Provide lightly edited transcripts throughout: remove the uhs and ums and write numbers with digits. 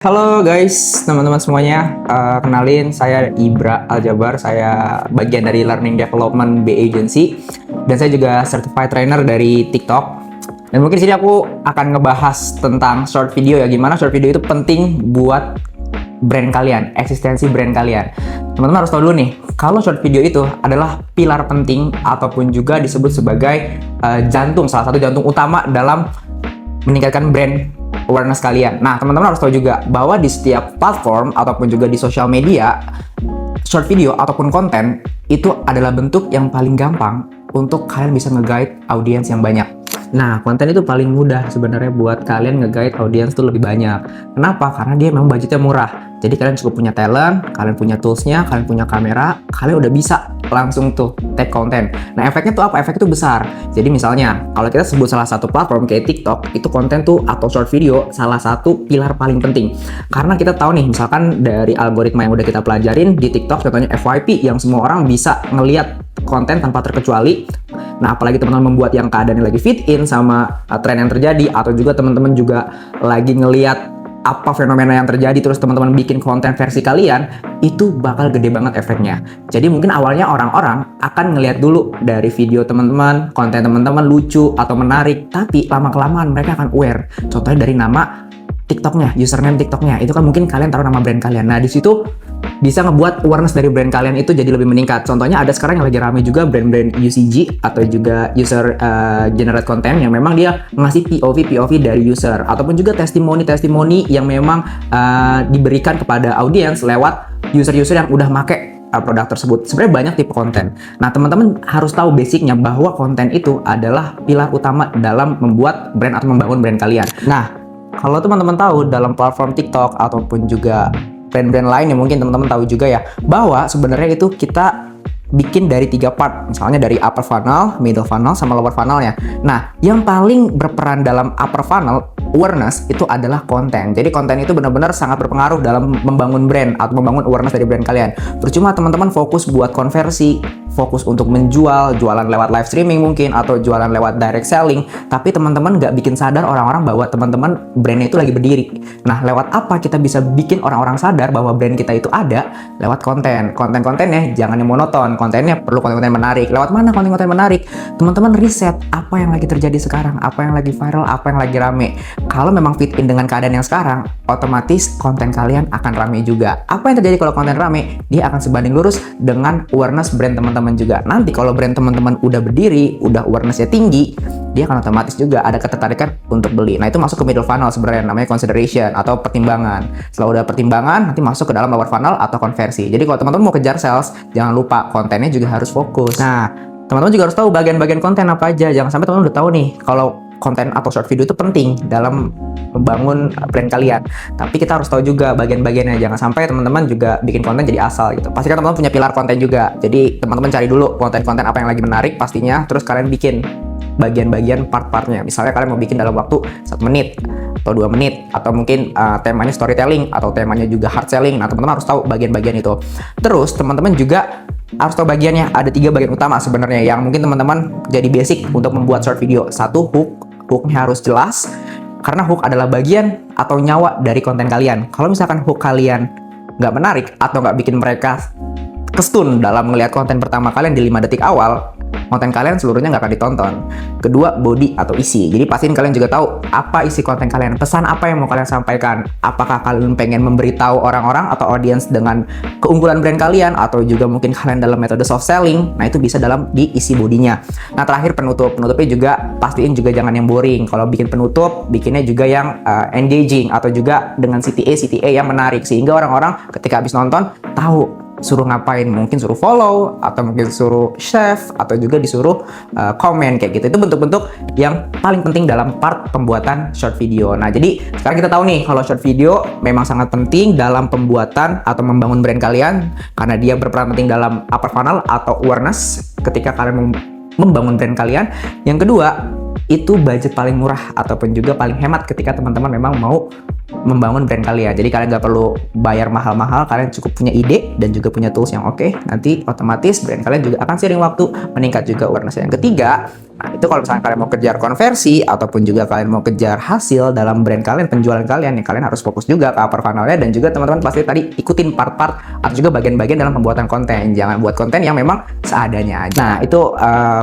Halo guys, teman-teman semuanya. Kenalin, saya Ibra Aljabar. Saya bagian dari Learning Development B Agency, dan saya juga Certified Trainer dari TikTok. Dan mungkin sini aku akan ngebahas tentang short video ya. Gimana short video itu penting buat brand kalian, eksistensi brand kalian. Teman-teman harus tahu dulu nih, kalau short video itu adalah pilar penting ataupun juga disebut sebagai salah satu jantung utama dalam meningkatkan brand awareness kalian. Nah, teman-teman harus tahu juga bahwa di setiap platform ataupun juga di sosial media, short video ataupun konten itu adalah bentuk yang paling gampang untuk kalian bisa nge-guide audiens yang banyak. Nah, konten itu paling mudah sebenarnya buat kalian nge-guide audiens itu lebih banyak. Kenapa? Karena dia memang budgetnya murah. Jadi kalian cukup punya talent, kalian punya toolsnya, kalian punya kamera, kalian udah bisa langsung tuh take konten. Nah, efeknya tuh apa? Efeknya tuh besar. Jadi misalnya, kalau kita sebut salah satu platform kayak TikTok, itu konten tuh atau short video salah satu pilar paling penting. Karena kita tahu nih, misalkan dari algoritma yang udah kita pelajarin di TikTok, contohnya FYP yang semua orang bisa ngelihat konten tanpa terkecuali. Nah, apalagi teman-teman membuat yang keadaannya lagi fit in sama tren yang terjadi, atau juga teman-teman juga lagi ngelihat apa fenomena yang terjadi, terus teman-teman bikin konten versi kalian, itu bakal gede banget efeknya. Jadi mungkin awalnya orang-orang akan ngelihat dulu dari video teman-teman, konten teman-teman lucu atau menarik, tapi lama-kelamaan mereka akan aware. Contohnya dari nama TikToknya, username TikToknya, itu kan mungkin kalian taruh nama brand kalian. Nah, di situ bisa ngebuat awareness dari brand kalian itu jadi lebih meningkat. Contohnya ada sekarang yang lagi rame juga brand-brand UCG atau juga user generate content yang memang dia ngasih POV dari user, ataupun juga testimoni yang memang diberikan kepada audiens lewat user-user yang udah make produk tersebut. Sebenarnya banyak tipe konten. Nah, teman-teman harus tahu basicnya bahwa konten itu adalah pilar utama dalam membuat brand atau membangun brand kalian. Nah, kalau teman-teman tahu dalam platform TikTok ataupun juga brand-brand lain yang mungkin teman-teman tahu juga ya, bahwa sebenarnya itu kita bikin dari 3 part, misalnya dari upper funnel, middle funnel, sama lower funnelnya. Nah, yang paling berperan dalam upper funnel awareness itu adalah konten. Jadi konten itu benar-benar sangat berpengaruh dalam membangun brand atau membangun awareness dari brand kalian. Percuma teman-teman fokus buat konversi, fokus untuk menjual, jualan lewat live streaming mungkin, atau jualan lewat direct selling, tapi teman-teman nggak bikin sadar orang-orang bahwa teman-teman brandnya itu lagi berdiri. Nah, lewat apa kita bisa bikin orang-orang sadar bahwa brand kita itu ada? Lewat konten. Konten-kontennya jangan yang monoton, kontennya perlu konten-konten menarik. Lewat mana konten-konten menarik? Teman-teman riset apa yang lagi terjadi sekarang, apa yang lagi viral, apa yang lagi rame. Kalau memang fit in dengan keadaan yang sekarang, otomatis konten kalian akan rame juga. Apa yang terjadi kalau konten rame? Dia akan sebanding lurus dengan awareness brand teman-teman juga. Nanti kalau brand teman-teman udah berdiri, udah awareness-nya tinggi, dia akan otomatis juga ada ketertarikan untuk beli. Nah, itu masuk ke middle funnel sebenarnya, namanya consideration atau pertimbangan. Setelah udah pertimbangan, nanti masuk ke dalam lower funnel atau konversi. Jadi kalau teman-teman mau kejar sales, jangan lupa kontennya juga harus fokus. Nah, teman-teman juga harus tahu bagian-bagian konten apa aja. Jangan sampai teman-teman udah tahu nih kalau konten atau short video itu penting dalam membangun brand kalian. Tapi kita harus tahu juga bagian-bagiannya. Jangan sampai teman-teman juga bikin konten jadi asal gitu. Pastikan teman-teman punya pilar konten juga. Jadi teman-teman cari dulu konten-konten apa yang lagi menarik pastinya. Terus kalian bikin bagian-bagian part-partnya. Misalnya kalian mau bikin dalam waktu 1 menit atau 2 menit, atau mungkin temanya storytelling atau temanya juga hard selling. Nah, teman-teman harus tahu bagian-bagian itu. Terus teman-teman juga harus tahu bagiannya. Ada 3 bagian utama sebenarnya yang mungkin teman-teman jadi basic untuk membuat short video. 1, hooknya harus jelas, karena hook adalah bagian atau nyawa dari konten kalian. Kalau misalkan hook kalian nggak menarik atau nggak bikin mereka kestun dalam melihat konten pertama kalian di 5 detik awal, konten kalian seluruhnya nggak akan ditonton. Kedua, body atau isi. Jadi pastiin kalian juga tahu apa isi konten kalian, pesan apa yang mau kalian sampaikan. Apakah kalian pengen memberitahu orang-orang atau audiens dengan keunggulan brand kalian, atau juga mungkin kalian dalam metode soft selling. Nah, itu bisa dalam di isi bodinya. Nah, terakhir penutupnya juga pastiin juga jangan yang boring. Kalau bikin penutup, bikinnya juga yang engaging atau juga dengan CTA yang menarik, sehingga orang-orang ketika habis nonton tahu suruh ngapain, mungkin suruh follow atau mungkin suruh save atau juga disuruh komen kayak gitu. Itu bentuk-bentuk yang paling penting dalam part pembuatan short video. Nah, jadi sekarang kita tahu nih kalau short video memang sangat penting dalam pembuatan atau membangun brand kalian, karena dia berperan penting dalam upper funnel atau awareness ketika kalian membangun brand kalian. Yang kedua, itu budget paling murah ataupun juga paling hemat ketika teman-teman memang mau membangun brand kalian. Jadi kalian nggak perlu bayar mahal-mahal, kalian cukup punya ide dan juga punya tools yang oke. Nanti otomatis brand kalian juga akan seiring waktu meningkat juga awareness. Yang ketiga, Nah, itu kalau misalnya kalian mau kejar konversi ataupun juga kalian mau kejar hasil dalam brand kalian, penjualan kalian, nih kalian harus fokus juga ke upper funnel-nya, dan juga teman-teman pasti tadi ikutin part-part atau juga bagian-bagian dalam pembuatan konten. Jangan buat konten yang memang seadanya aja. Nah, itu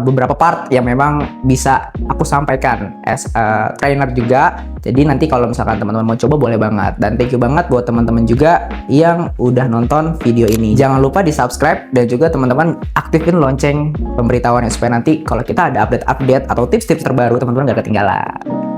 beberapa part yang memang bisa aku sampaikan as a trainer juga. Jadi nanti kalau misalkan teman-teman mau coba boleh banget. Dan thank you banget buat teman-teman juga yang udah nonton video ini. Jangan lupa di subscribe dan juga teman-teman aktifin lonceng pemberitahuannya supaya nanti kalau kita ada update-update atau tips-tips terbaru teman-teman gak ketinggalan.